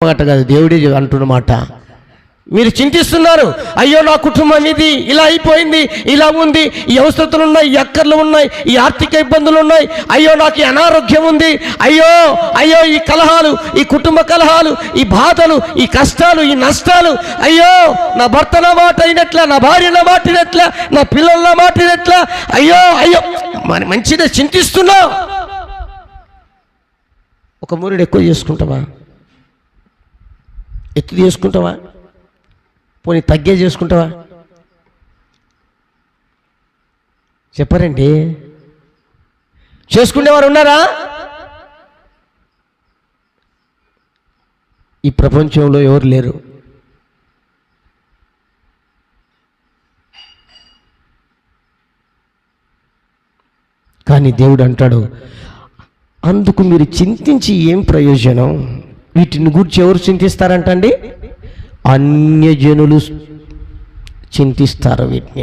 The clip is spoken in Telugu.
మాట కాదు, దేవుడే అంటున్నమాట. మీరు చింతిస్తున్నారు, అయ్యో నా కుటుంబం ఇది ఇలా అయిపోయింది, ఇలా ఉంది, ఈ అవసరతలు ఉన్నాయి, ఈ అక్కర్లు ఉన్నాయి, ఈ ఆర్థిక ఇబ్బందులు ఉన్నాయి, అయ్యో నాకు ఈ అనారోగ్యం ఉంది, అయ్యో అయ్యో ఈ కలహాలు, ఈ కుటుంబ కలహాలు, ఈ బాధలు, ఈ కష్టాలు, ఈ నష్టాలు, అయ్యో నా భర్త నా మాట అయినట్లా, నా భార్య నా మాట అయినట్లా, నా పిల్లల నా మాట అయినట్లా, అయ్యో అయ్యో మరి మంచిదే చింతిస్తున్నావు. ఒక మూరెడు ఎక్కువ చేసుకుంటావా? ఎత్తు చేసుకుంటావా? పోనీ తగ్గే చేసుకుంటావా? చెప్పరండి. చేసుకునేవారు ఉన్నారా? ఈ ప్రపంచంలో ఎవరు లేరు. కానీ దేవుడు అంటాడు, అందుకు మీరు చింతించి ఏం ప్రయోజనం? వీటిని గురించి ఎవరు చింతిస్తారంటండి? అన్యజనులు చింతిస్తారు వీటిని.